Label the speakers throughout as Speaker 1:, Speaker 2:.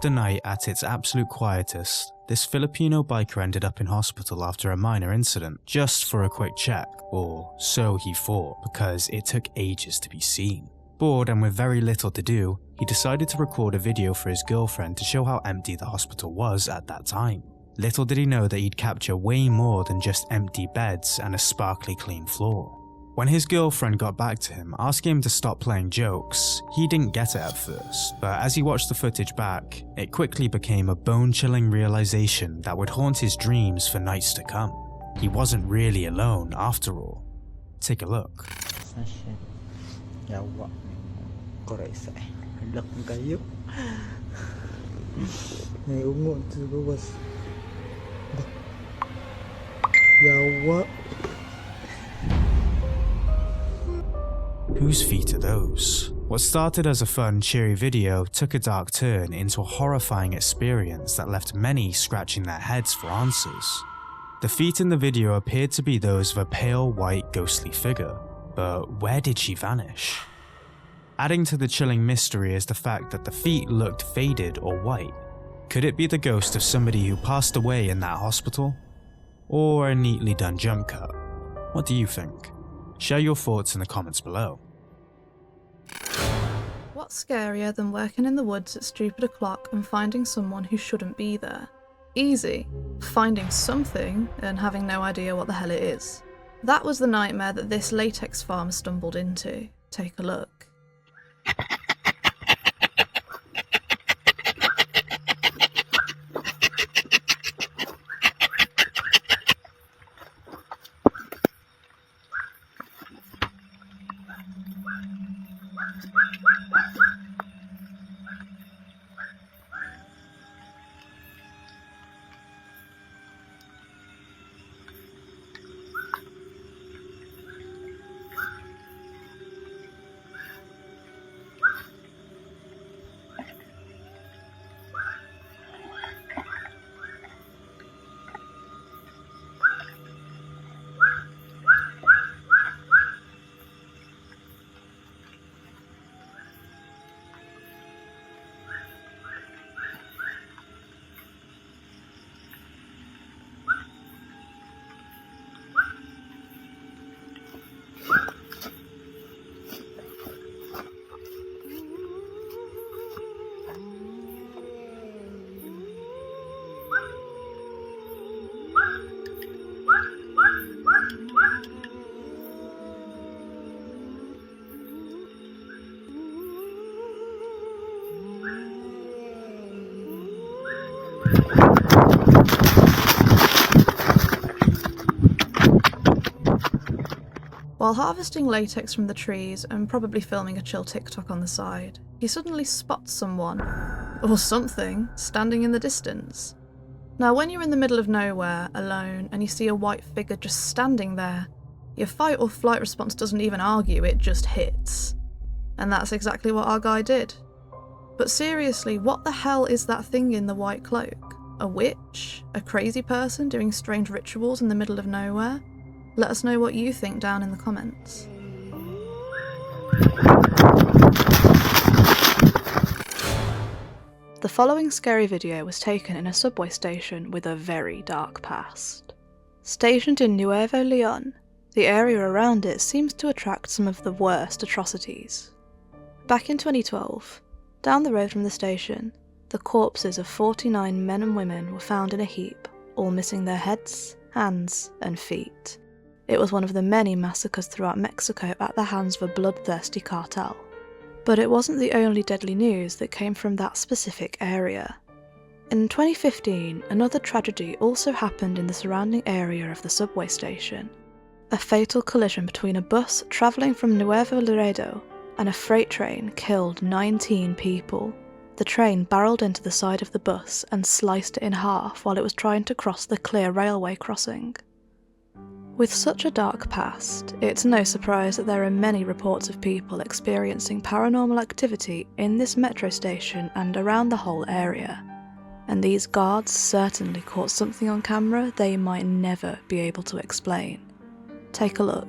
Speaker 1: of the night at its absolute quietest, this Filipino biker ended up in hospital after a minor incident, just for a quick check, or so he thought, because it took ages to be seen. Bored and with very little to do, he decided to record a video for his girlfriend to show how empty the hospital was at that time. Little did he know that he'd capture way more than just empty beds and a sparkly clean floor. When his girlfriend got back to him, asking him to stop playing jokes, he didn't get it at first, but as he watched the footage back, it quickly became a bone-chilling realization that would haunt his dreams for nights to come. He wasn't really alone after all. Take a look. Whose feet are those? What started as a fun, cheery video took a dark turn into a horrifying experience that left many scratching their heads for answers. The feet in the video appeared to be those of a pale, white, ghostly figure, but where did she vanish? Adding to the chilling mystery is the fact that the feet looked faded or white. Could it be the ghost of somebody who passed away in that hospital? Or a neatly done jump cut? What do you think? Share your thoughts in the comments below.
Speaker 2: What's scarier than working in the woods at stupid o'clock and finding someone who shouldn't be there? Easy. Finding something and having no idea what the hell it is. That was the nightmare that this latex farmer stumbled into. Take a look. While harvesting latex from the trees and probably filming a chill TikTok on the side, he suddenly spots someone, or something, standing in the distance. Now when you're in the middle of nowhere, alone, and you see a white figure just standing there, your fight or flight response doesn't even argue, it just hits. And that's exactly what our guy did. But seriously, what the hell is that thing in the white cloak? A witch? A crazy person doing strange rituals in the middle of nowhere? Let us know what you think down in the comments. The following scary video was taken in a subway station with a very dark past. Stationed in Nuevo Leon, the area around it seems to attract some of the worst atrocities. Back in 2012, down the road from the station, the corpses of 49 men and women were found in a heap, all missing their heads, hands, and feet. It was one of the many massacres throughout Mexico at the hands of a bloodthirsty cartel. But it wasn't the only deadly news that came from that specific area. In 2015, another tragedy also happened in the surrounding area of the subway station. A fatal collision between a bus travelling from Nuevo Laredo and a freight train killed 19 people. The train barreled into the side of the bus and sliced it in half while it was trying to cross the clear railway crossing. With such a dark past, it's no surprise that there are many reports of people experiencing paranormal activity in this metro station and around the whole area. And these guards certainly caught something on camera they might never be able to explain. Take a look.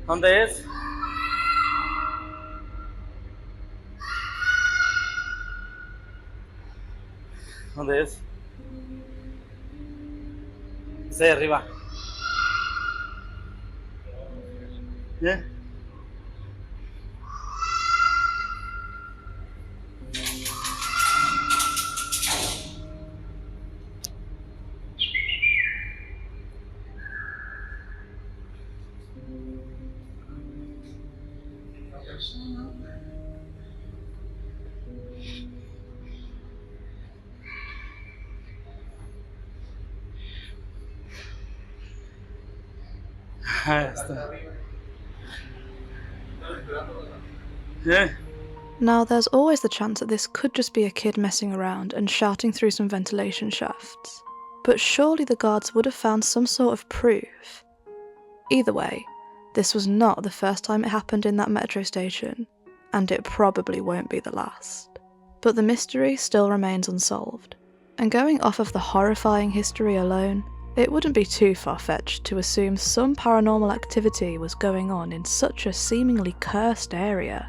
Speaker 3: ¿Dónde es? ¿Dónde es? Está ahí arriba. ¿Eh? Ahí está. ¿Eh?
Speaker 2: Now, there's always the chance that this could just be a kid messing around and shouting through some ventilation shafts, but surely the guards would have found some sort of proof. Either way, this was not the first time it happened in that metro station, and it probably won't be the last. But the mystery still remains unsolved, and going off of the horrifying history alone, it wouldn't be too far-fetched to assume some paranormal activity was going on in such a seemingly cursed area.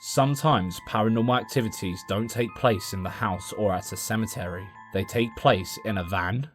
Speaker 4: Sometimes paranormal activities don't take place in the house or at a cemetery. They take place in a van.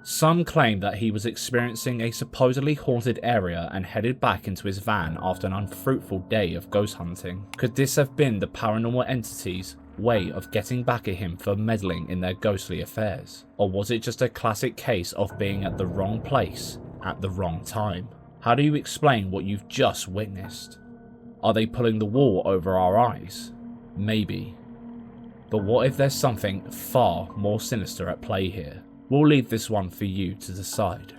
Speaker 4: Some claim that he was experiencing a supposedly haunted area and headed back into his van after an unfruitful day of ghost hunting. Could this have been the paranormal entity's way of getting back at him for meddling in their ghostly affairs? Or was it just a classic case of being at the wrong place at the wrong time? How do you explain what you've just witnessed? Are they pulling the wool over our eyes? Maybe. But what if there's something far more sinister at play here? We'll leave this one for you to decide.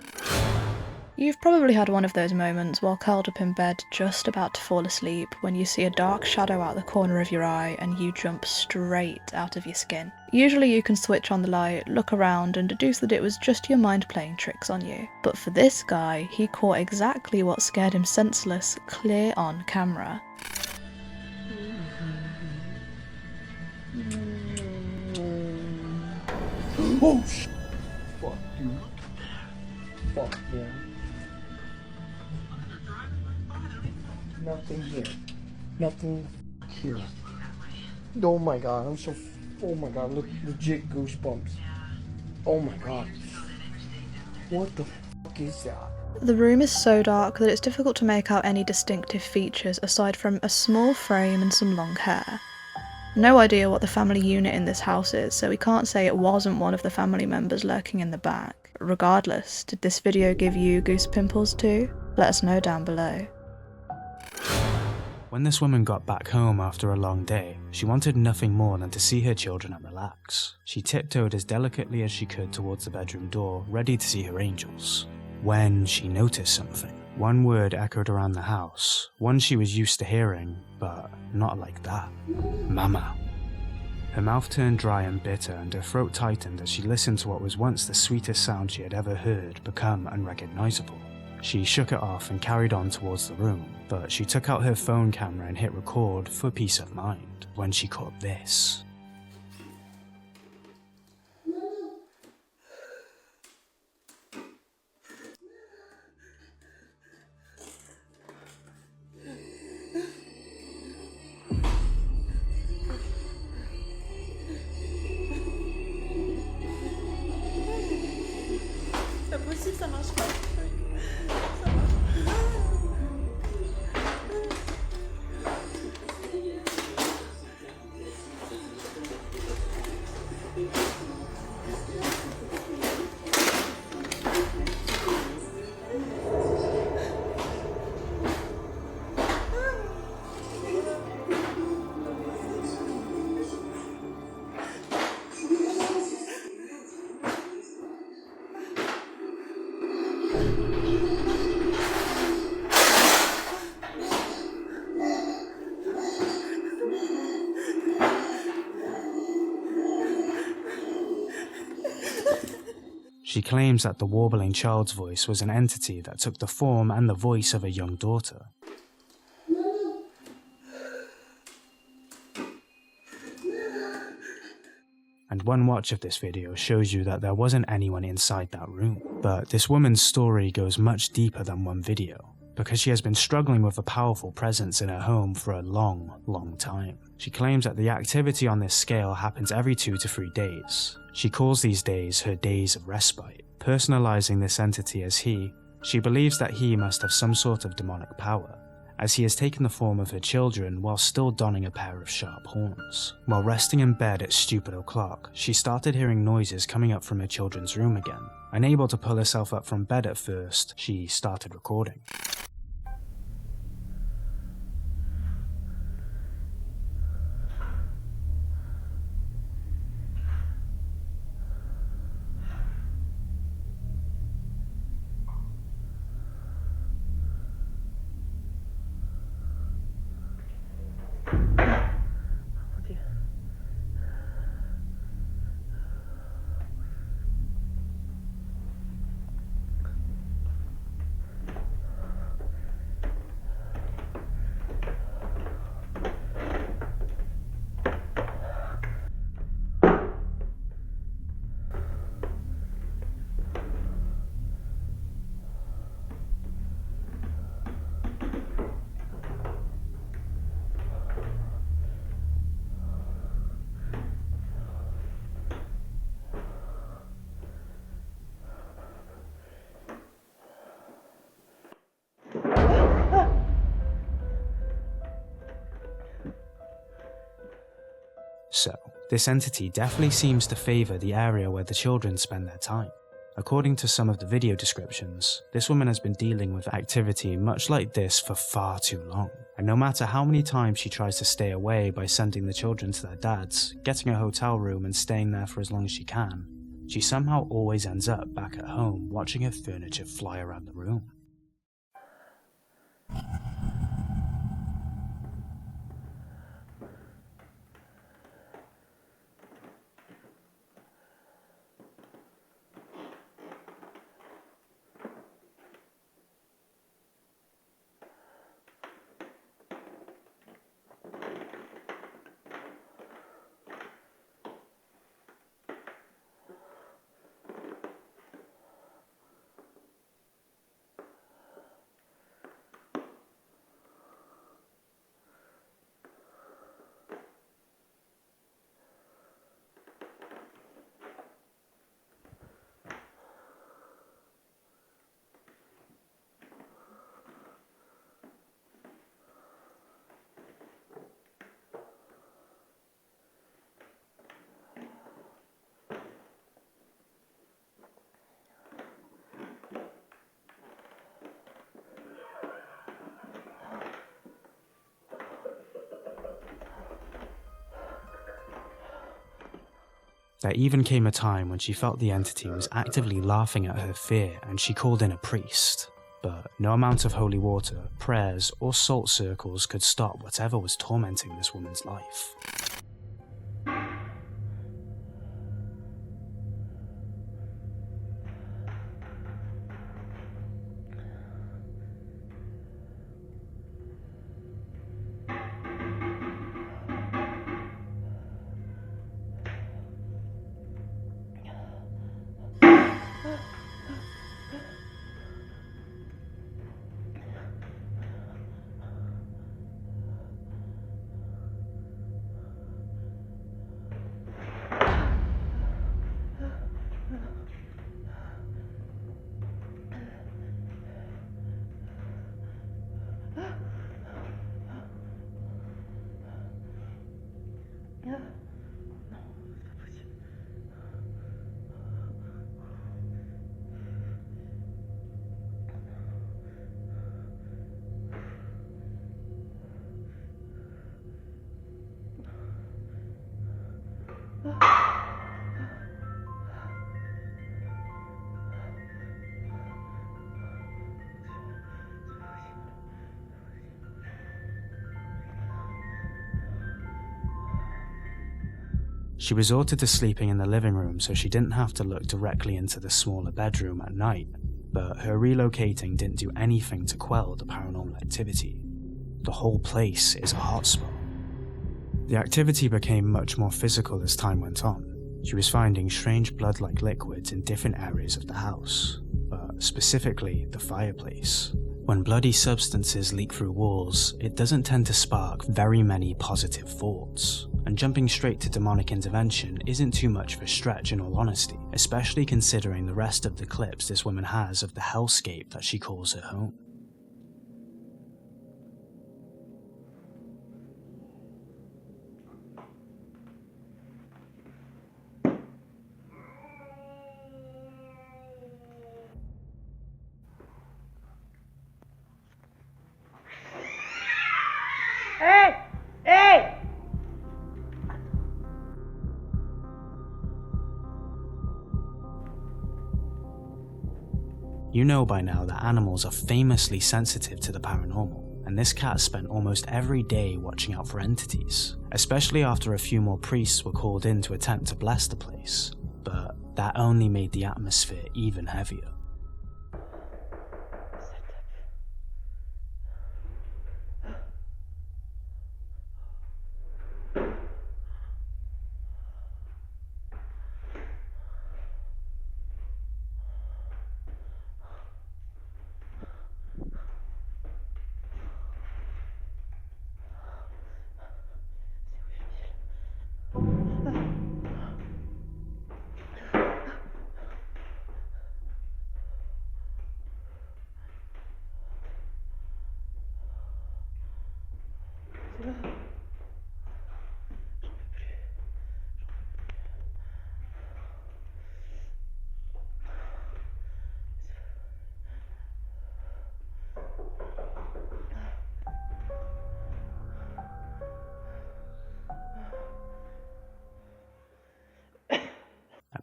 Speaker 2: You've probably had one of those moments while curled up in bed just about to fall asleep when you see a dark shadow out the corner of your eye and you jump straight out of your skin. Usually you can switch on the light, look around and deduce that it was just your mind playing tricks on you. But for this guy, he caught exactly what scared him senseless clear on camera.
Speaker 5: Oh shit! Fuck, dude. Fuck, yeah. Nothing here. Nothing here. Oh my god, I'm so... Oh my god, look, legit goosebumps. Oh my god. What the fuck is that?
Speaker 2: The room is so dark that it's difficult to make out any distinctive features aside from a small frame and some long hair. No idea what the family unit in this house is, so we can't say it wasn't one of the family members lurking in the back. Regardless, did this video give you goose pimples too? Let us know down below.
Speaker 1: When this woman got back home after a long day, she wanted nothing more than to see her children and relax. She tiptoed as delicately as she could towards the bedroom door, ready to see her angels, when she noticed something. One word echoed around the house, one she was used to hearing, but not like that. Mama. Her mouth turned dry and bitter and her throat tightened as she listened to what was once the sweetest sound she had ever heard become unrecognizable. She shook it off and carried on towards the room, but she took out her phone camera and hit record for peace of mind when she caught this. She claims that the warbling child's voice was an entity that took the form and the voice of a young daughter. And one watch of this video shows you that there wasn't anyone inside that room. But this woman's story goes much deeper than one video, because she has been struggling with a powerful presence in her home for a long time. She claims that the activity on this scale happens every 2 to 3 days. She calls these days her days of respite. Personalizing this entity as he, she believes that he must have some sort of demonic power, as he has taken the form of her children while still donning a pair of sharp horns. While resting in bed at stupid o'clock, she started hearing noises coming up from her children's room again. Unable to pull herself up from bed at first, she started recording. So, this entity definitely seems to favour the area where the children spend their time. According to some of the video descriptions, this woman has been dealing with activity much like this for far too long, and no matter how many times she tries to stay away by sending the children to their dads, getting a hotel room and staying there for as long as she can, she somehow always ends up back at home watching her furniture fly around the room. There even came a time when she felt the entity was actively laughing at her fear and she called in a priest. But no amount of holy water, prayers, or salt circles could stop whatever was tormenting this woman's life. She resorted to sleeping in the living room so she didn't have to look directly into the smaller bedroom at night, but her relocating didn't do anything to quell the paranormal activity. The whole place is a hotspot. The activity became much more physical as time went on. She was finding strange blood-like liquids in different areas of the house, but specifically the fireplace. When bloody substances leak through walls, it doesn't tend to spark very many positive thoughts, and jumping straight to demonic intervention isn't too much of a stretch in all honesty, especially considering the rest of the clips this woman has of the hellscape that she calls her home. You know by now that animals are famously sensitive to the paranormal, and this cat spent almost every day watching out for entities, especially after a few more priests were called in to attempt to bless the place, but that only made the atmosphere even heavier.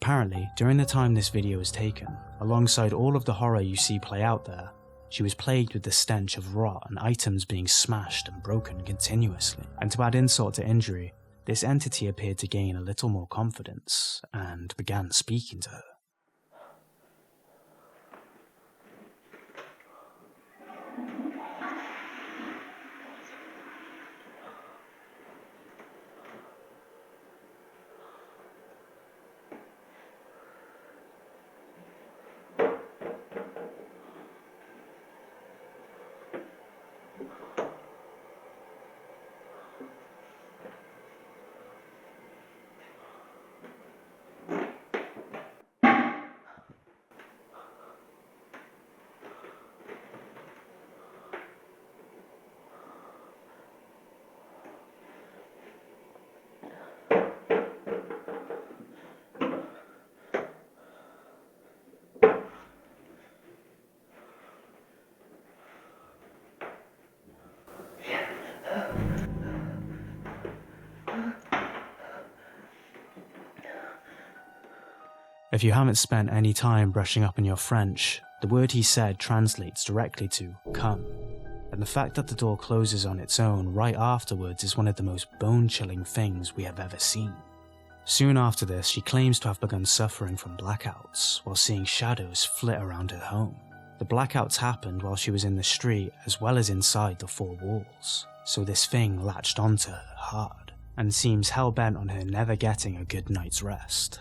Speaker 1: Apparently, during the time this video was taken, alongside all of the horror you see play out there, she was plagued with the stench of rot and items being smashed and broken continuously. And to add insult to injury, this entity appeared to gain a little more confidence and began speaking to her. If you haven't spent any time brushing up on your French, the word he said translates directly to come, and the fact that the door closes on its own right afterwards is one of the most bone-chilling things we have ever seen. Soon after this, she claims to have begun suffering from blackouts while seeing shadows flit around her home. The blackouts happened while she was in the street as well as inside the four walls, so this thing latched onto her hard, and seems hell-bent on her never getting a good night's rest.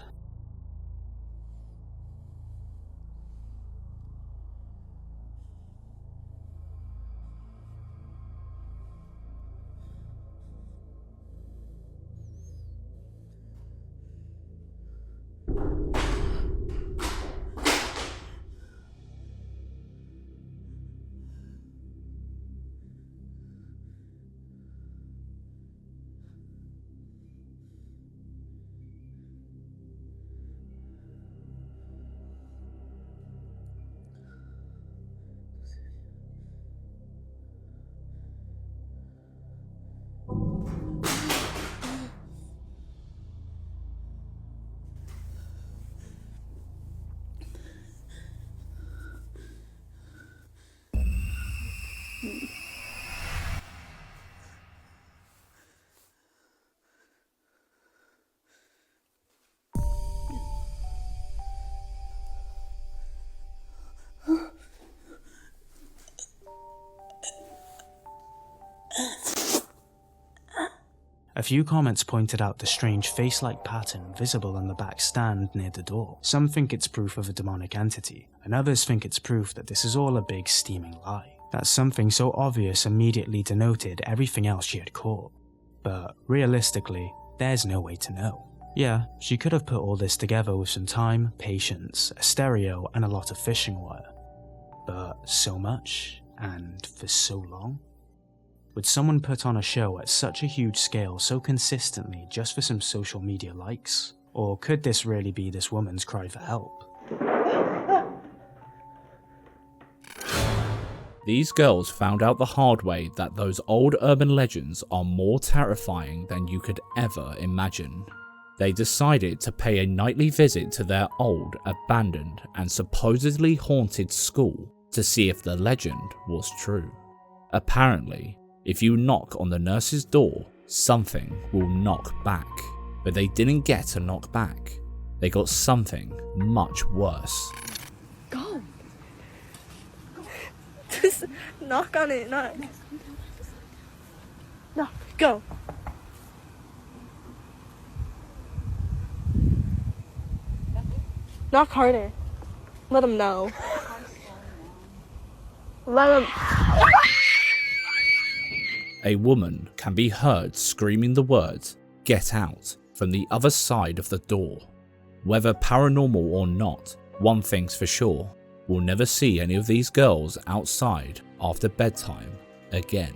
Speaker 1: A few comments pointed out the strange face-like pattern visible on the back stand near the door. Some think it's proof of a demonic entity, and others think it's proof that this is all a big steaming lie. That something so obvious immediately denoted everything else she had caught. But realistically, there's no way to know. Yeah, she could have put all this together with some time, patience, a stereo, and a lot of fishing wire. But so much, and for so long? Would someone put on a show at such a huge scale so consistently just for some social media likes? Or could this really be this woman's cry for help?
Speaker 4: These girls found out the hard way that those old urban legends are more terrifying than you could ever imagine. They decided to pay a nightly visit to their old, abandoned, and supposedly haunted school to see if the legend was true. Apparently, if you knock on the nurse's door, something will knock back. But they didn't get to knock back. They got something much worse.
Speaker 6: Go! Just knock on it, knock. No, go. Knock harder. Let him know. Let him.
Speaker 4: A woman can be heard screaming the words, "Get out," from the other side of the door. Whether paranormal or not, one thing's for sure, we'll never see any of these girls outside after bedtime again.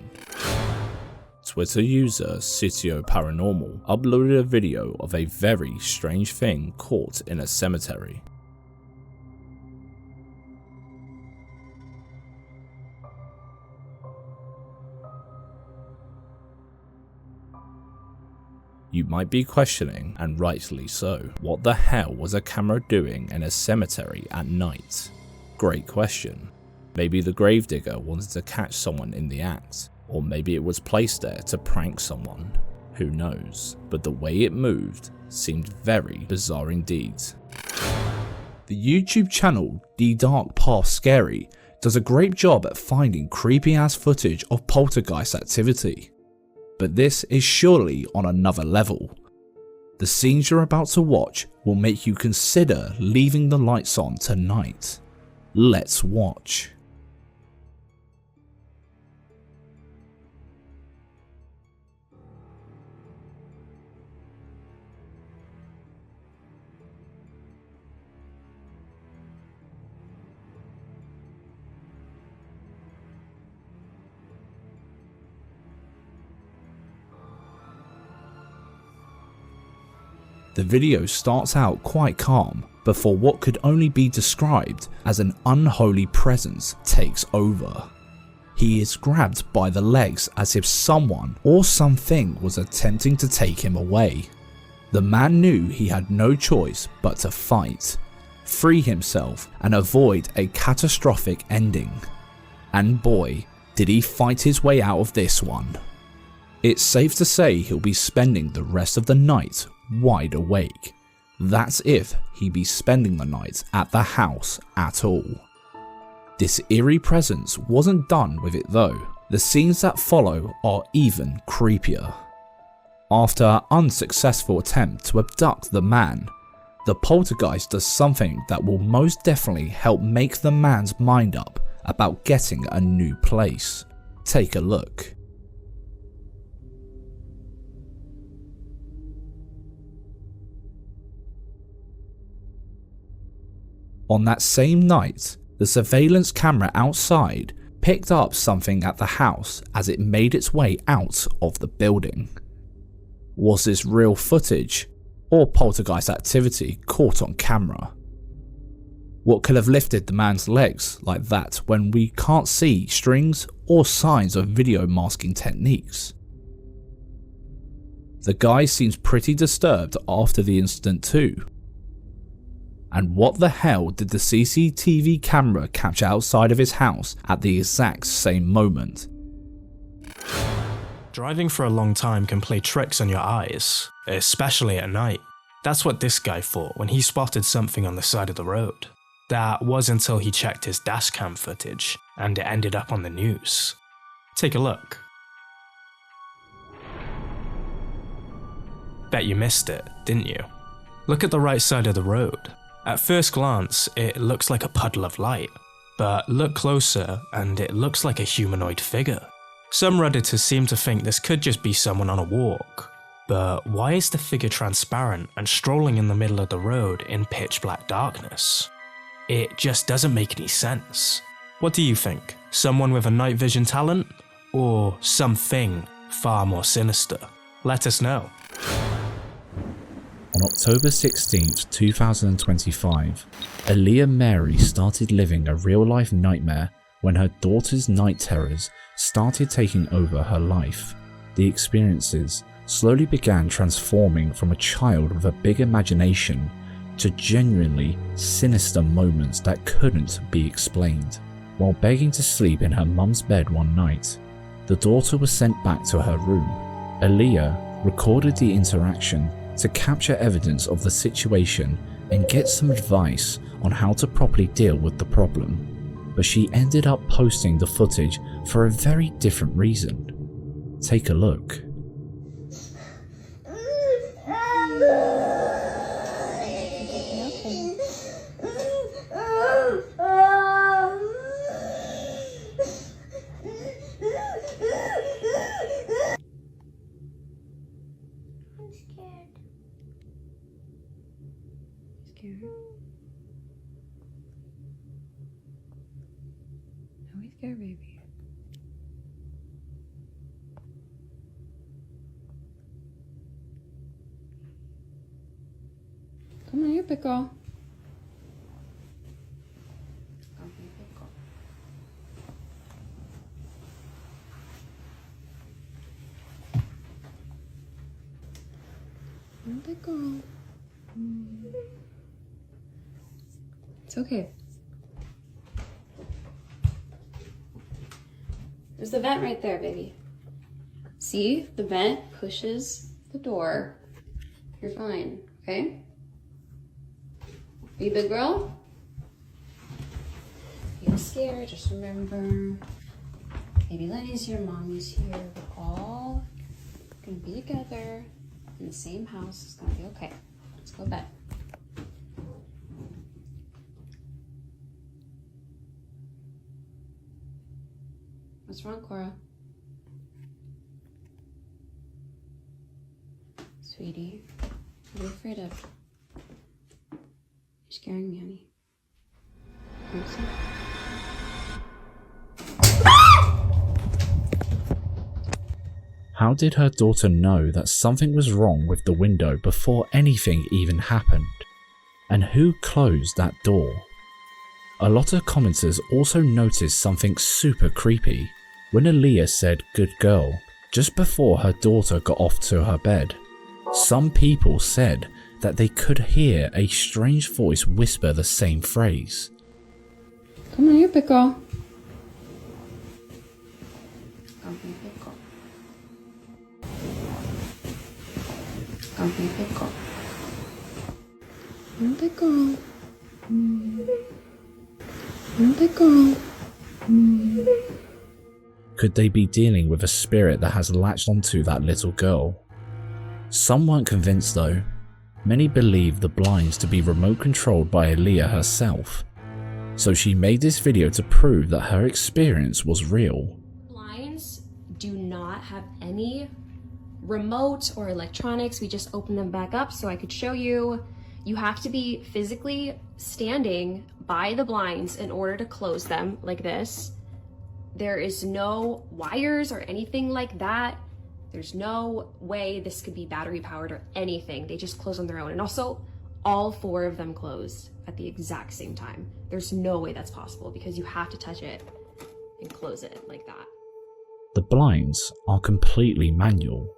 Speaker 4: Twitter user Sitio Paranormal uploaded a video of a very strange thing caught in a cemetery. You might be questioning, and rightly so, what the hell was a camera doing in a cemetery at night? Great question. Maybe the gravedigger wanted to catch someone in the act, or maybe it was placed there to prank someone. Who knows? But the way it moved seemed very bizarre indeed. The YouTube channel The Dark Past Scary does a great job at finding creepy ass footage of poltergeist activity. But this is surely on another level. The scenes you're about to watch will make you consider leaving the lights on tonight. Let's watch. The video starts out quite calm before what could only be described as an unholy presence takes over. He is grabbed by the legs as if someone or something was attempting to take him away. The man knew he had no choice but to fight, free himself and avoid a catastrophic ending. And boy, did he fight his way out of this one. It's safe to say he'll be spending the rest of the night wide awake. That's if he be spending the night at the house at all. This eerie presence wasn't done with it though. The scenes that follow are even creepier. After an unsuccessful attempt to abduct the man, the poltergeist does something that will most definitely help make the man's mind up about getting a new place. Take a look. On that same night, the surveillance camera outside picked up something at the house as it made its way out of the building. Was this real footage or poltergeist activity caught on camera? What could have lifted the man's legs like that when we can't see strings or signs of video masking techniques? The guy seems pretty disturbed after the incident too. And what the hell did the CCTV camera capture outside of his house at the exact same moment?
Speaker 1: Driving for a long time can play tricks on your eyes, especially at night. That's what this guy thought when he spotted something on the side of the road. That was until he checked his dashcam footage, and it ended up on the news. Take a look. Bet you missed it, didn't you? Look at the right side of the road. At first glance, it looks like a puddle of light, but look closer and it looks like a humanoid figure. Some Redditors seem to think this could just be someone on a walk, but why is the figure transparent and strolling in the middle of the road in pitch black darkness? It just doesn't make any sense. What do you think? Someone with a night vision talent? Or something far more sinister? Let us know.
Speaker 4: On October 16th, 2025, Aaliyah Mary started living a real-life nightmare when her daughter's night terrors started taking over her life. The experiences slowly began transforming from a child with a big imagination to genuinely sinister moments that couldn't be explained. While begging to sleep in her mum's bed one night, the daughter was sent back to her room. Aaliyah recorded the interaction to capture evidence of the situation and get some advice on how to properly deal with the problem, but she ended up posting the footage for a very different reason. Take a look.
Speaker 7: Don't be scared, baby. Come on, you're a big girl. Come on, you're a big girl. You're a big girl. It's okay. There's the vent right there, baby. See? The vent pushes the door. You're fine, okay? Are you a big girl? You're scared, just remember. Baby Lenny's here, Mommy's here. We're all gonna be together in the same house. It's gonna be okay. Let's go to bed. What's wrong, Cora? Sweetie, what are you afraid of? You're scaring me, honey. Want some?
Speaker 4: How did her daughter know that something was wrong with the window before anything even happened? And who closed that door? A lot of commenters also noticed something super creepy when Aaliyah said "good girl" just before her daughter got off to her bed. Some people said that they could hear a strange voice whisper the same phrase.
Speaker 7: Come on, you're a big girl. Come be a big girl. Come be a big girl. You're a big girl. You're a big girl.
Speaker 4: Could they be dealing with a spirit that has latched onto that little girl? Some weren't convinced though. Many believe the blinds to be remote controlled by Aaliyah herself. So she made this video to prove that her experience was real.
Speaker 8: Blinds do not have any remote or electronics. We just open them back up so I could show you. You have to be physically standing by the blinds in order to close them like this. There is no wires or anything like that. There's no way this could be battery powered or anything. They just close on their own. And also, all 4 of them closed at the exact same time. There's no way that's possible because you have to touch it and close it like that.
Speaker 4: The blinds are completely manual.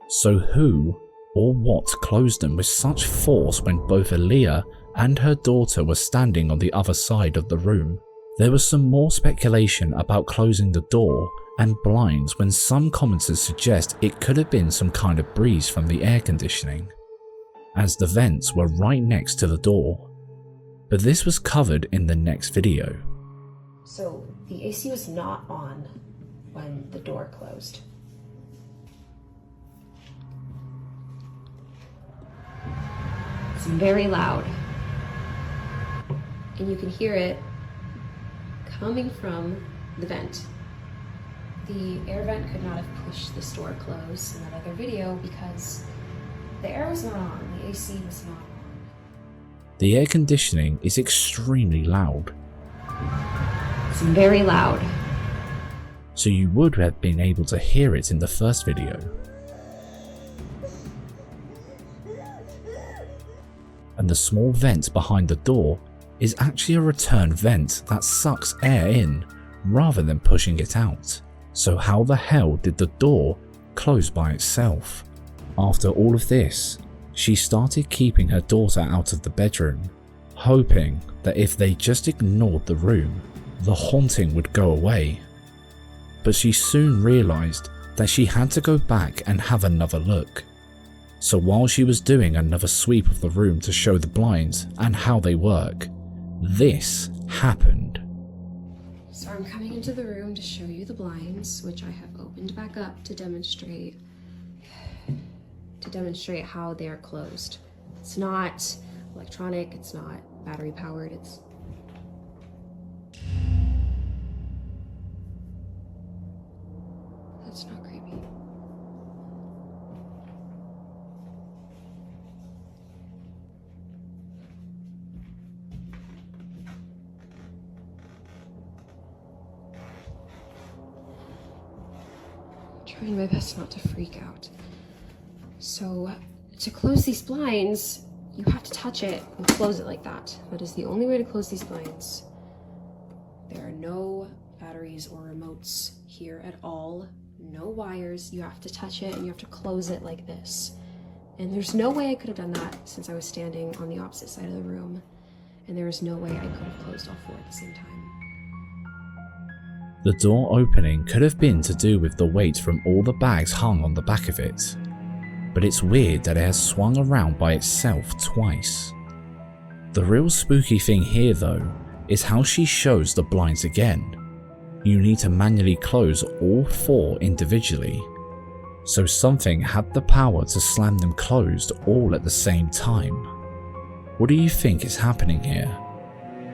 Speaker 4: So who or what closed them with such force when both Aaliyah and her daughter were standing on the other side of the room? There was some more speculation about closing the door and blinds when some commenters suggest it could have been some kind of breeze from the air conditioning, as the vents were right next to the door. But this was covered in the next video.
Speaker 8: So the AC was not on when the door closed. It's very loud. And you can hear it coming from the vent. The air vent could not have pushed this door closed in that other video because the air was not on, the AC was not on.
Speaker 4: The air conditioning is extremely loud.
Speaker 8: It's very loud.
Speaker 4: So you would have been able to hear it in the first video. And the small vent behind the door is actually a return vent that sucks air in rather than pushing it out. So how the hell did the door close by itself? After all of this, she started keeping her daughter out of the bedroom, hoping that if they just ignored the room, the haunting would go away. But she soon realized that she had to go back and have another look. So while she was doing another sweep of the room to show the blinds and how they work, this happened.
Speaker 8: So I'm coming into the room to show you the blinds, which I have opened back up to demonstrate how they are closed. It's not electronic, it's not battery powered, it's that's not creepy. Trying my best not to freak out. So, to close these blinds, you have to touch it and close it like that. That is the only way to close these blinds. There are no batteries or remotes here at all. No wires. You have to touch it and you have to close it like this. And there's no way I could have done that since I was standing on the opposite side of the room. And there is no way I could have closed all four at the same time.
Speaker 4: The door opening could have been to do with the weight from all the bags hung on the back of it. But it's weird that it has swung around by itself twice. The real spooky thing here though is how she shows the blinds again. You need to manually close all four individually. So something had the power to slam them closed all at the same time. What do you think is happening here?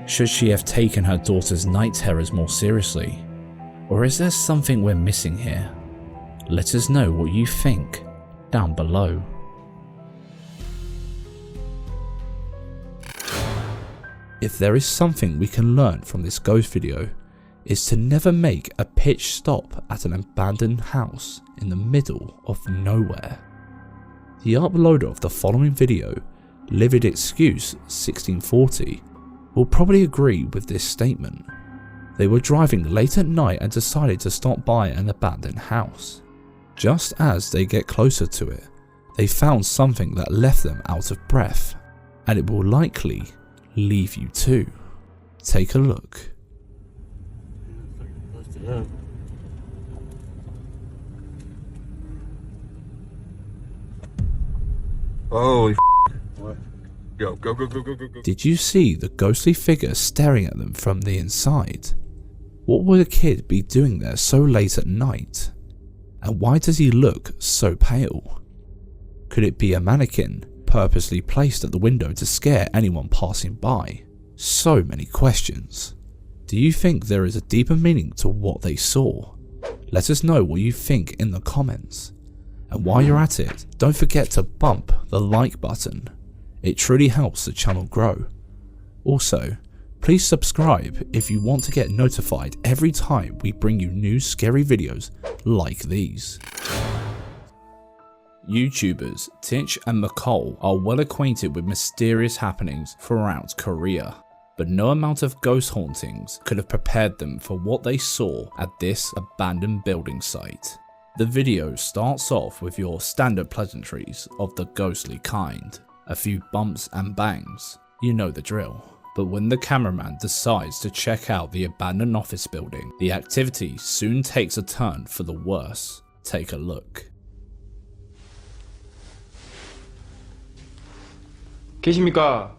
Speaker 4: Should she have taken her daughter's night terrors more seriously? Or is there something we're missing here? Let us know what you think down below. If there is something we can learn from this ghost video, is to never make a pitch stop at an abandoned house in the middle of nowhere. The uploader of the following video, Livid Excuse 1640, will probably agree with this statement. They were driving late at night and decided to stop by an abandoned house. Just as they get closer to it, they found something that left them out of breath, and it will likely leave you too. Take a look.
Speaker 9: Holy what? Go.
Speaker 4: Did you see the ghostly figure staring at them from the inside? What would a kid be doing there so late at night? And why does he look so pale? Could it be a mannequin purposely placed at the window to scare anyone passing by? So many questions. Do you think there is a deeper meaning to what they saw? Let us know what you think in the comments. And while you're at it, don't forget to bump the like button. It truly helps the channel grow. Also, please subscribe if you want to get notified every time we bring you new scary videos like these. YouTubers Titch and McCall are well acquainted with mysterious happenings throughout Korea, but no amount of ghost hauntings could have prepared them for what they saw at this abandoned building site. The video starts off with your standard pleasantries of the ghostly kind, a few bumps and bangs, you know the drill. But when the cameraman decides to check out the abandoned office building, the activity soon takes a turn for the worse. Take a look.
Speaker 10: 계십니까?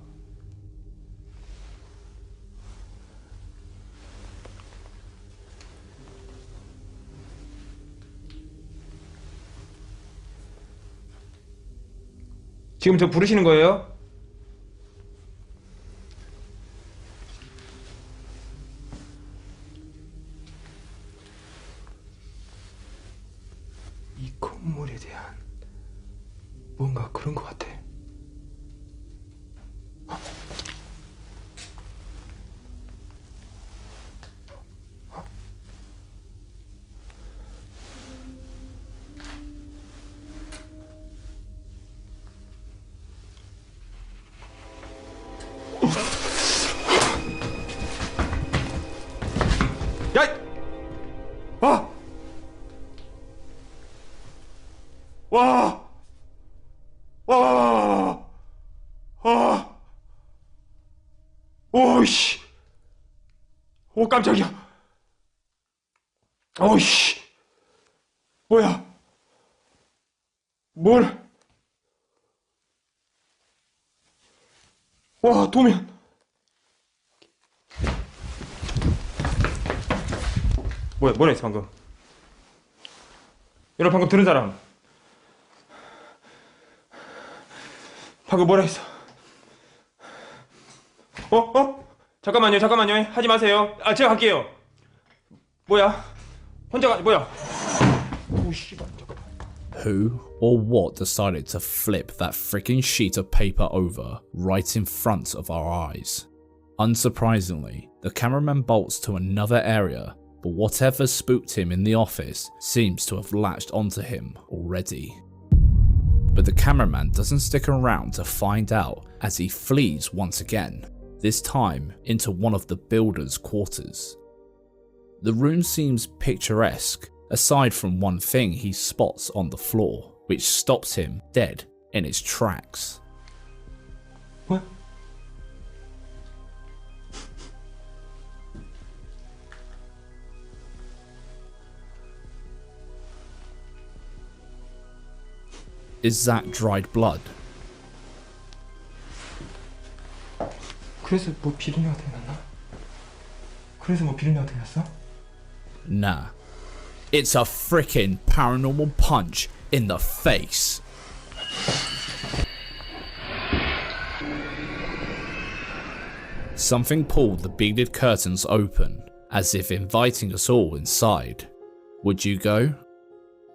Speaker 10: 지금 저 부르시는 거예요?
Speaker 5: 뭔가 그런 것 같아. 야! 와! 와! 와! 와! 오이씨! 오, 깜짝이야! 오이씨! 뭐야? 뭘? 와, 도면! 뭐라 했어, 방금? 여러분, 방금 들은 사람? 방금 뭐라 했어? 잠깐만요. 하지 마세요. 아, 제가 갈게요. 뭐야? 뭐야? 오, 씨발, 잠깐만.
Speaker 4: Who or what decided to flip that freaking sheet of paper over right in front of our eyes? Unsurprisingly, the cameraman bolts to another area, but whatever spooked him in the office seems to have latched onto him already. But the cameraman doesn't stick around to find out as he flees once again, this time into one of the builder's quarters. The room seems picturesque, aside from one thing he spots on the floor, which stops him dead in his tracks.
Speaker 5: What?
Speaker 4: Is that dried blood?
Speaker 5: 그래서 뭐 비린내가 되게 났나? 그래서 뭐 비린내가 되게 났어?
Speaker 4: Nah. It's a frickin' paranormal punch in the face. Something pulled the beaded curtains open, as if inviting us all inside. Would you go?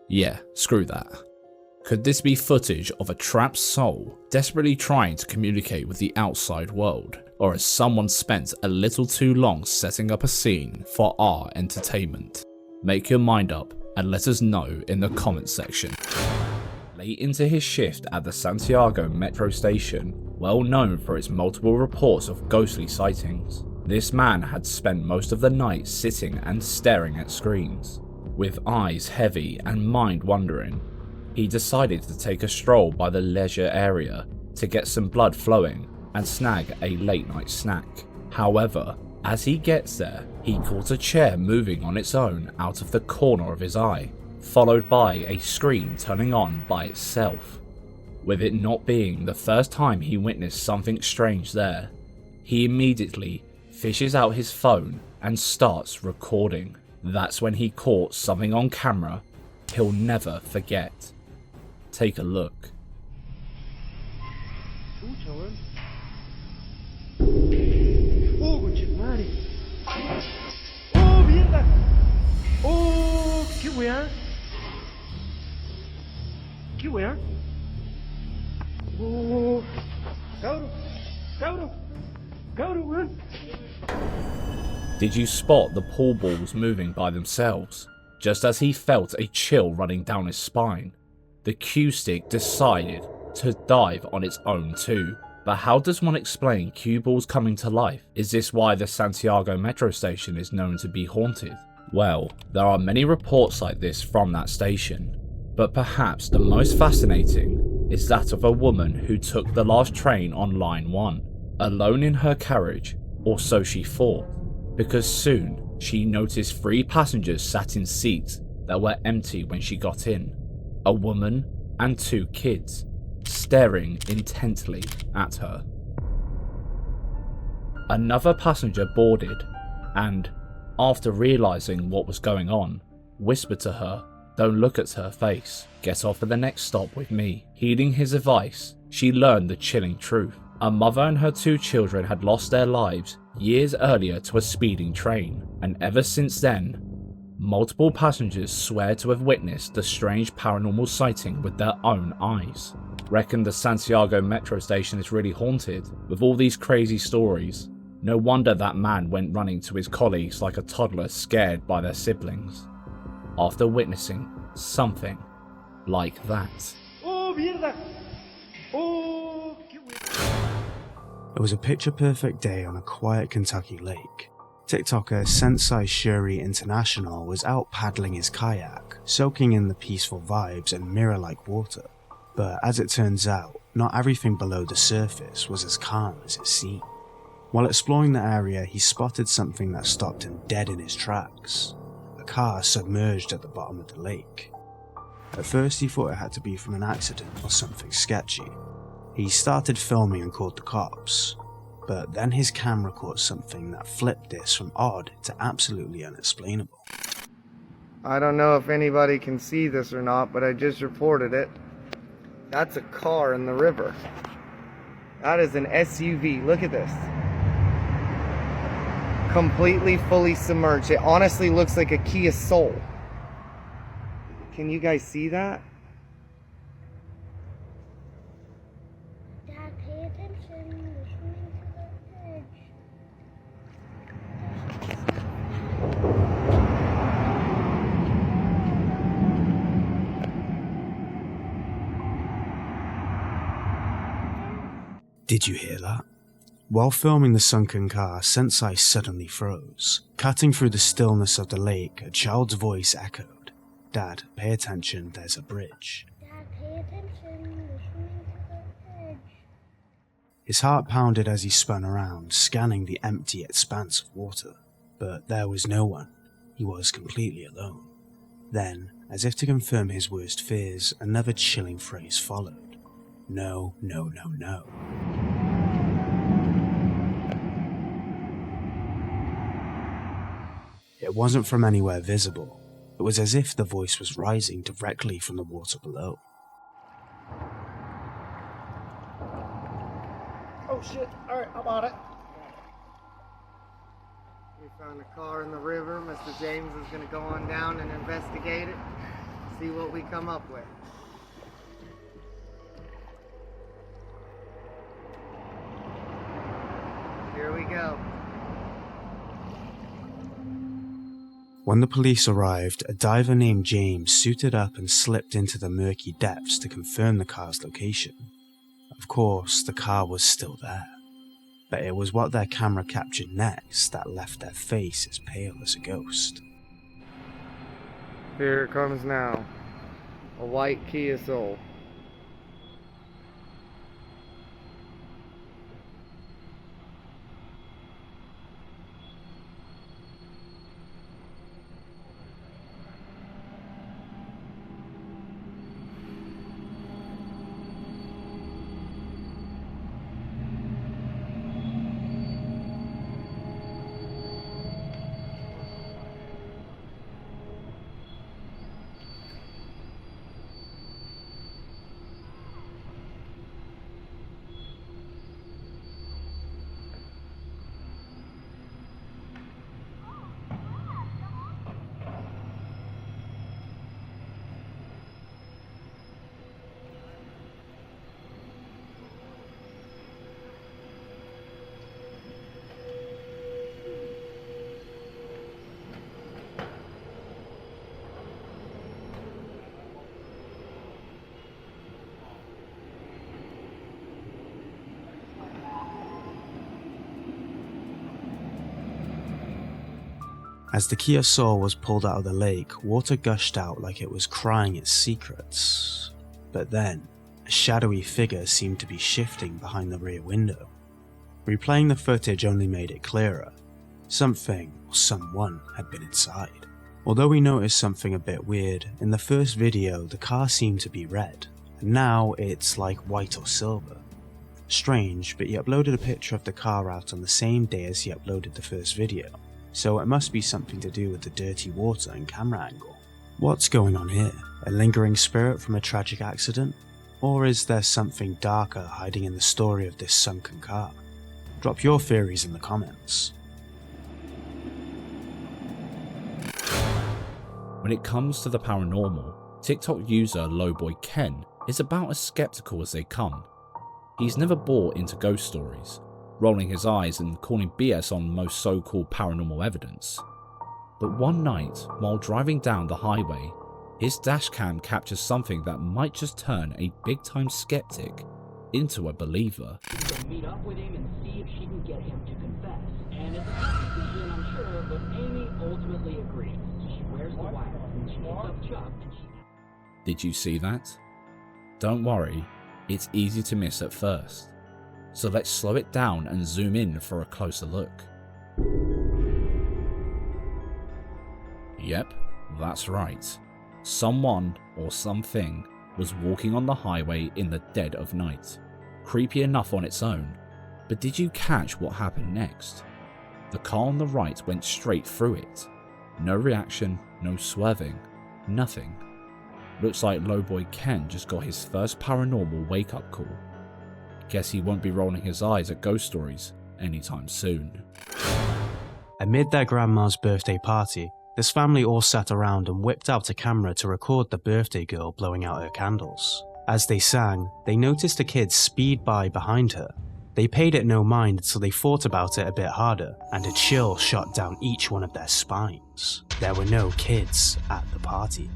Speaker 4: Yeah, screw that. Could this be footage of a trapped soul desperately trying to communicate with the outside world? Or has someone spent a little too long setting up a scene for our entertainment? Make your mind up and let us know in the comment section. Late into his shift at the Santiago metro station, well known for its multiple reports of ghostly sightings, this man had spent most of the night sitting and staring at screens. With eyes heavy and mind wandering, he decided to take a stroll by the leisure area to get some blood flowing and snag a late night snack. However, as he gets there, he caught a chair moving on its own out of the corner of his eye, followed by a screen turning on by itself. With it not being the first time he witnessed something strange there, he immediately fishes out his phone and starts recording. That's when he caught something on camera he'll never forget. Take a look. Did you spot the pool balls moving by themselves? Just as he felt a chill running down his spine, the cue stick decided to dive on its own too. But how does one explain cue balls coming to life? Is this why the Santiago metro station is known to be haunted? Well, there are many reports like this from that station, but perhaps the most fascinating is that of a woman who took the last train on line 1, alone in her carriage, or so she thought, because soon she noticed 3 passengers sat in seats that were empty when she got in, a woman and 2 kids, staring intently at her. Another passenger boarded and, after realizing what was going on, whispered to her, "Don't look at her face, get off at the next stop with me." Heeding his advice, she learned the chilling truth. A mother and her 2 children had lost their lives years earlier to a speeding train, and ever since then, multiple passengers swear to have witnessed the strange paranormal sighting with their own eyes. reckon the Santiago metro station is really haunted. With all these crazy stories, no wonder that man went running to his colleagues like a toddler scared by their siblings, after witnessing something like that.
Speaker 1: It was a picture-perfect day on a quiet Kentucky lake. TikToker Sensei Shuri International was out paddling his kayak, soaking in the peaceful vibes and mirror-like water. But as it turns out, not everything below the surface was as calm as it seemed. While exploring the area, he spotted something that stopped him dead in his tracks. A car submerged at the bottom of the lake. At first he thought it had to be from an accident or something sketchy. He started filming and called the cops, but then his camera caught something that flipped this from odd to absolutely unexplainable.
Speaker 5: I don't know if anybody can see this or not, but I just reported it. That's a car in the river. That is an SUV. Look at this. Completely fully submerged. It honestly looks like a Kia Soul. Can you guys see that?
Speaker 10: Dad, pay attention. We're swimming to the edge.
Speaker 1: Did you hear that? While filming the sunken car, Sensei suddenly froze. Cutting through the stillness of the lake, a child's voice echoed. Dad, pay attention, there's a bridge.
Speaker 10: Dad, pay attention. We're swimming to the edge.
Speaker 1: His heart pounded as he spun around, scanning the empty expanse of water. But there was no one. He was completely alone. Then, as if to confirm his worst fears, another chilling phrase followed. No, no, no, no. It wasn't from anywhere visible. It was as if the voice was rising directly from the water below.
Speaker 5: Oh shit, alright, I'm on it. We found a car in the river. Mr. James is going to go on down and investigate it. See what we come up with. Here we go.
Speaker 1: When the police arrived, a diver named James suited up and slipped into the murky depths to confirm the car's location. Of course, the car was still there, but it was what their camera captured next that left their face as pale as a ghost.
Speaker 5: Here it comes now. A white Kia Soul.
Speaker 1: As the Kia Soul was pulled out of the lake, water gushed out like it was crying its secrets. But then, a shadowy figure seemed to be shifting behind the rear window. Replaying the footage only made it clearer. Something or someone had been inside. Although we noticed something a bit weird, in the first video the car seemed to be red, and now it's like white or silver. Strange, but he uploaded a picture of the car out on the same day as he uploaded the first video. So it must be something to do with the dirty water and camera angle. What's going on here? A lingering spirit from a tragic accident? Or is there something darker hiding in the story of this sunken car? Drop your theories in the comments.
Speaker 4: When it comes to the paranormal, TikTok user Lowboy Ken is about as skeptical as they come. He's never bought into ghost stories, rolling his eyes and calling BS on most so-called paranormal evidence. But one night, while driving down the highway, his dashcam captures something that might just turn a big-time skeptic into a believer.
Speaker 11: Meet up with him and see if she can get him to confess. And it's a tough decision, I'm sure, but Amy ultimately agrees. She wears the wire, and she hits up Chuck, and she...
Speaker 4: Did you see that? Don't worry, it's easy to miss at first. So let's slow it down and zoom in for a closer look. Yep, that's right. Someone or something was walking on the highway in the dead of night. Creepy enough on its own, but did you catch what happened next? The car on the right went straight through it. No reaction, no swerving, nothing. Looks like Lowboy Ken just got his first paranormal wake-up call. Guess he won't be rolling his eyes at ghost stories anytime soon.
Speaker 1: Amid their grandma's birthday party, this family all sat around and whipped out a camera to record the birthday girl blowing out her candles. As they sang, they noticed a kid speed by behind her. They paid it no mind until they thought about it a bit harder, and a chill shot down each one of their spines. There were no kids at the party.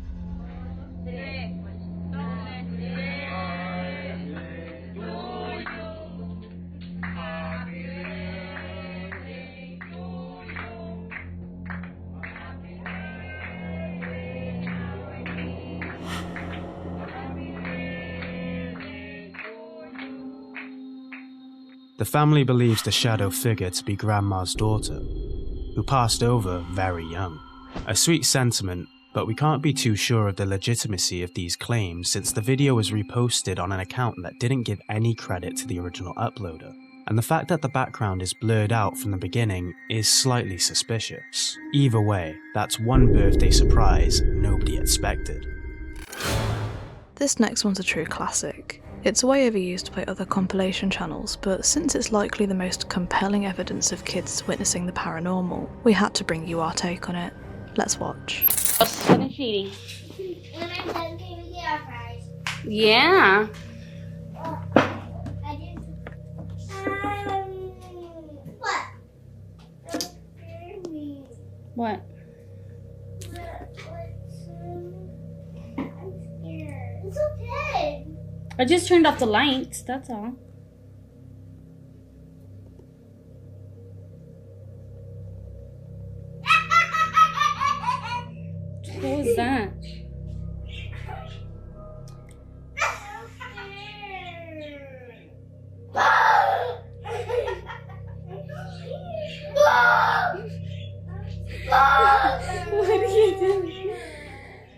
Speaker 1: The family believes the shadow figure to be Grandma's daughter, who passed over very young. A sweet sentiment, but we can't be too sure of the legitimacy of these claims since the video was reposted on an account that didn't give any credit to the original uploader. And the fact that the background is blurred out from the beginning is slightly suspicious. Either way, that's one birthday surprise nobody expected.
Speaker 2: This next one's a true classic. It's way overused by other compilation channels, but since it's likely the most compelling evidence of kids witnessing the paranormal, we had to bring you our take on it. Let's watch.
Speaker 10: When I'm done, can we get our fries?
Speaker 12: Yeah.
Speaker 10: I what? Don't scare me.
Speaker 12: What?
Speaker 10: I'm scared. It's okay.
Speaker 12: I just turned off the lights, that's all. What was that? What are you doing?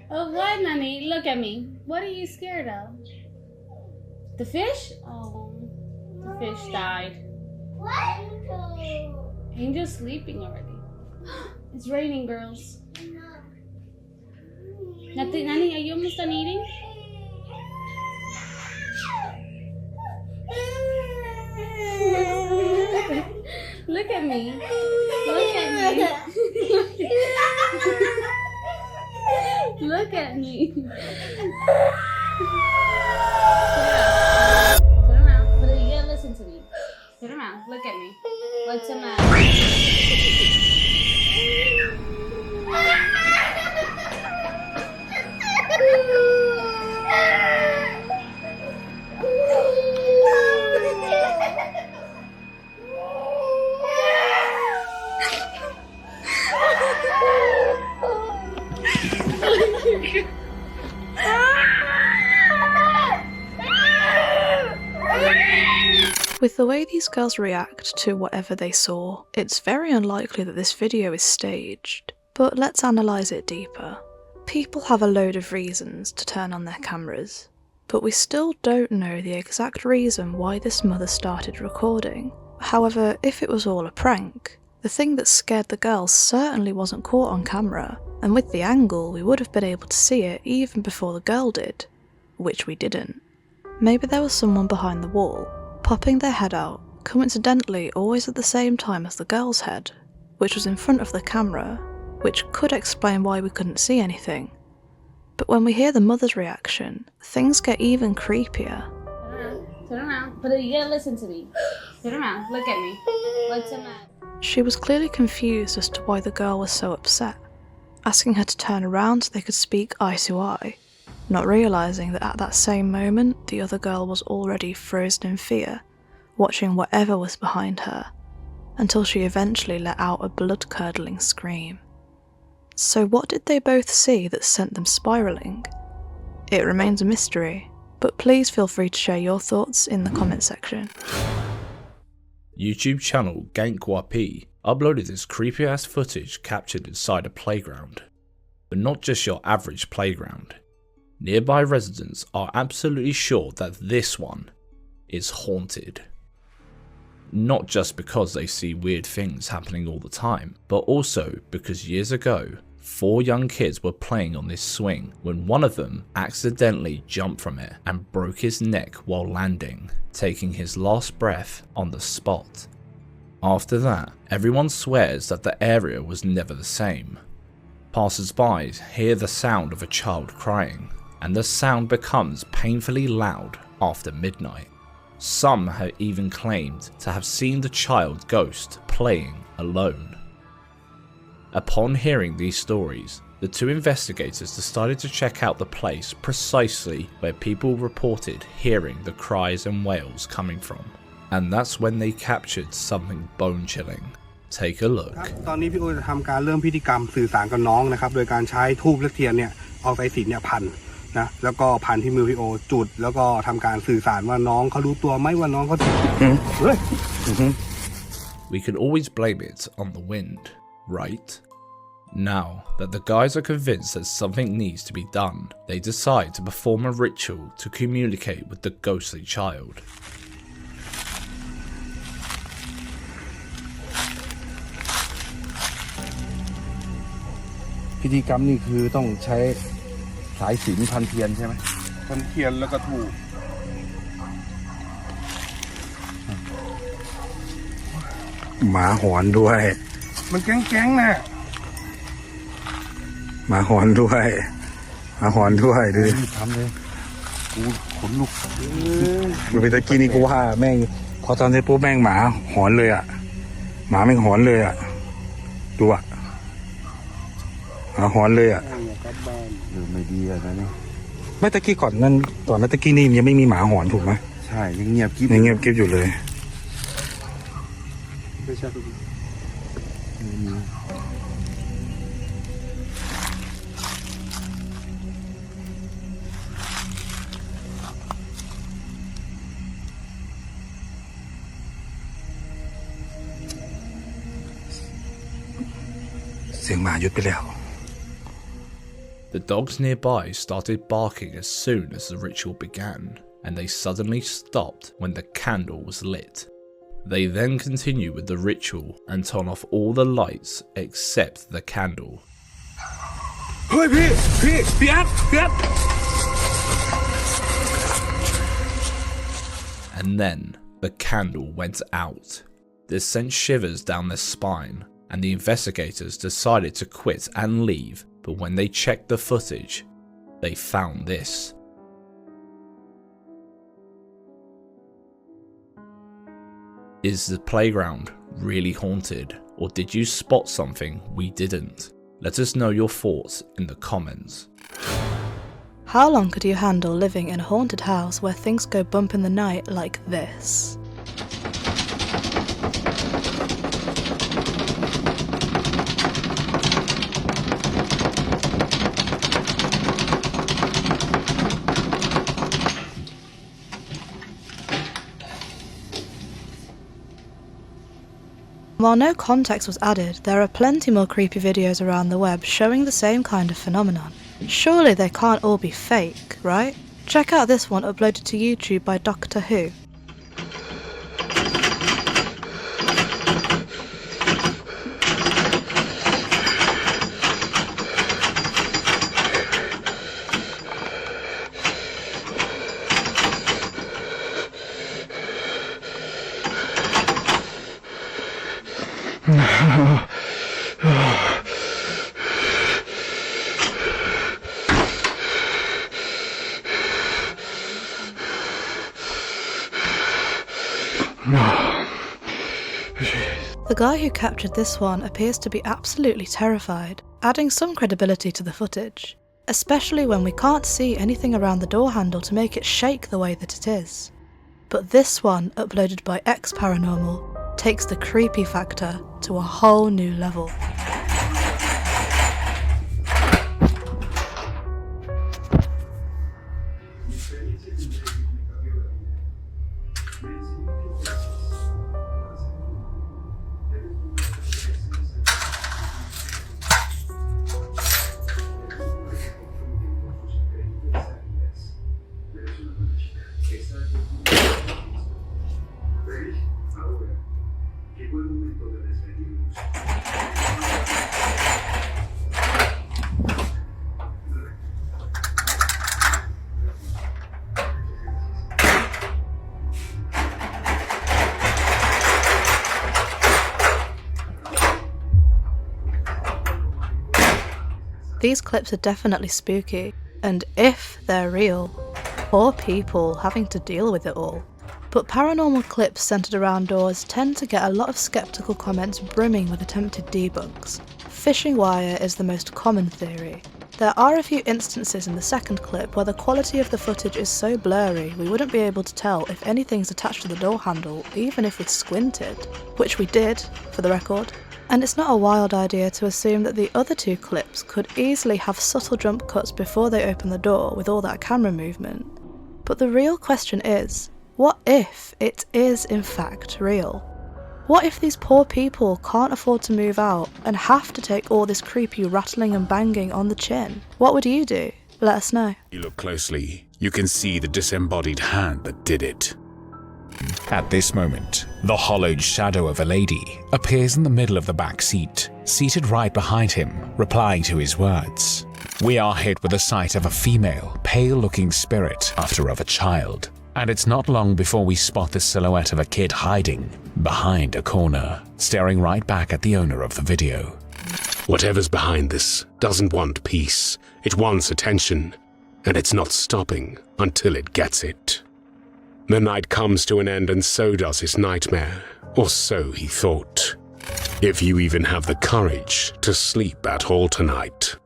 Speaker 12: Oh, what, Nanny? Look at me. What are you scared of? The fish? Oh, the fish died.
Speaker 10: What?
Speaker 12: Angel's sleeping already. It's raining, girls. Nanny, are you almost done eating? Look at me. Look at me. Look at me. Turn around. But you gotta listen to me. Turn around. Look at me. What's the matter?
Speaker 2: With the way these girls react to whatever they saw, it's very unlikely that this video is staged. But let's analyse it deeper. People have a load of reasons to turn on their cameras, but we still don't know the exact reason why this mother started recording. However, if it was all a prank, the thing that scared the girls certainly wasn't caught on camera, and with the angle we would have been able to see it even before the girl did, which we didn't. Maybe there was someone behind the wall, popping their head out, coincidentally always at the same time as the girl's head, which was in front of the camera, which could explain why we couldn't see anything. But when we hear the mother's reaction, things get even creepier.
Speaker 12: Turn around. But you gotta listen to me. Turn around. Look at me. Look to me.
Speaker 2: She was clearly confused as to why the girl was so upset, asking her to turn around so they could speak eye to eye, not realising that at that same moment the other girl was already frozen in fear, watching whatever was behind her, until she eventually let out a blood-curdling scream. So what did they both see that sent them spiralling? It remains a mystery, but please feel free to share your thoughts in the comment section.
Speaker 4: YouTube channel Gankwapi uploaded this creepy ass footage captured inside a playground. But not just your average playground. Nearby residents are absolutely sure that this one is haunted. Not just because they see weird things happening all the time, but also because years ago, 4 young kids were playing on this swing when one of them accidentally jumped from it and broke his neck while landing, taking his last breath on the spot. After that, everyone swears that the area was never the same. Passers-by hear the sound of a child crying, and the sound becomes painfully loud after midnight. Some have even claimed to have seen the child ghost playing alone. Upon hearing these stories, the 2 investigators decided to check out the place precisely where people reported hearing the cries and wails coming from. And that's when they captured something bone-chilling. Take a look.
Speaker 13: ตอนนี้พี่โอจะทำการเริ่มพิธีกรรมสื่อสารกับน้องนะครับโดยการใช้ธูปและเทียนเนี่ยเอาสายสิญจน์เนี่ยพันนะแล้วก็พันที่มือพี่โอจุดแล้วก็ทำการสื่อสารว่าน้องเขารู้ตัวไหมว่าน้องเขาเฮ้ย
Speaker 4: We can always blame it on the wind, right? Now that the guys are convinced that something needs to be done, they decide to perform a ritual to communicate with the ghostly child.
Speaker 9: พิธีกรรมนี่คือต้องใช้สายสิญจน์พันเทียนใช่ไหมพันเทียนแล้วก็ธูปหมาหอนด้วยมันแก๊งๆนะหมาหอนด้วยหมาหอนด้วยดูดิทำเลยกูขนลุกเมื่อตะกี้นี่กูว่าแม่งพอตอนเสร็จปุ๊บแม่งหมาหอนเลยอ่ะหมาแม่งหอนเลยอ่ะดูอ่ะหมาหอนเลยอ่ะไม่ดีอ่ะนะเนี่ยไม่ตะกี้ก่อนนั้นตอนนั้นตะกี้นี่ยังไม่มีหมาหอนถูกไหมใช่ยังเงียบกิ๊บยังเงียบกิ๊บอยู่เลยไม่ใช่เสียงหมาหยุดไปแล้ว
Speaker 4: The dogs nearby started barking as soon as the ritual began, and they suddenly stopped when the candle was lit. They then continue with the ritual and turn off all the lights except the candle. And then the candle went out. This sent shivers down their spine, and the investigators decided to quit and leave, but when they checked the footage, they found this. Is the playground really haunted, or did you spot something we didn't? Let us know your thoughts in the comments.
Speaker 2: How long could you handle living in a haunted house where things go bump in the night like this? While no context was added, there are plenty more creepy videos around the web showing the same kind of phenomenon. Surely they can't all be fake, right? Check out this one uploaded to YouTube by Doctor Who. The guy who captured this one appears to be absolutely terrified, adding some credibility to the footage, especially when we can't see anything around the door handle to make it shake the way that it is. But this one, uploaded by X Paranormal, takes the creepy factor to a whole new level. These clips are definitely spooky, and if they're real, poor people having to deal with it all. But paranormal clips centered around doors tend to get a lot of skeptical comments brimming with attempted debunks. Fishing wire is the most common theory. There are a few instances in the second clip where the quality of the footage is so blurry we wouldn't be able to tell if anything's attached to the door handle, even if we squinted, which we did, for the record. And it's not a wild idea to assume that the other two clips could easily have subtle jump cuts before they open the door with all that camera movement. But the real question is, what if it is in fact real? What if these poor people can't afford to move out and have to take all this creepy rattling and banging on the chin? What would you do? Let us know.
Speaker 14: You look closely, you can see the disembodied hand that did it.
Speaker 15: At this moment, the hollowed shadow of a lady appears in the middle of the back seat, seated right behind him, replying to his words. We are hit with the sight of a female, pale-looking spirit after of a child, and it's not long before we spot the silhouette of a kid hiding behind a corner, staring right back at the owner of the video.
Speaker 14: Whatever's behind this doesn't want peace, it wants attention, and it's not stopping until it gets it. The night comes to an end and so does his nightmare, or so he thought. If you even have the courage to sleep at all tonight.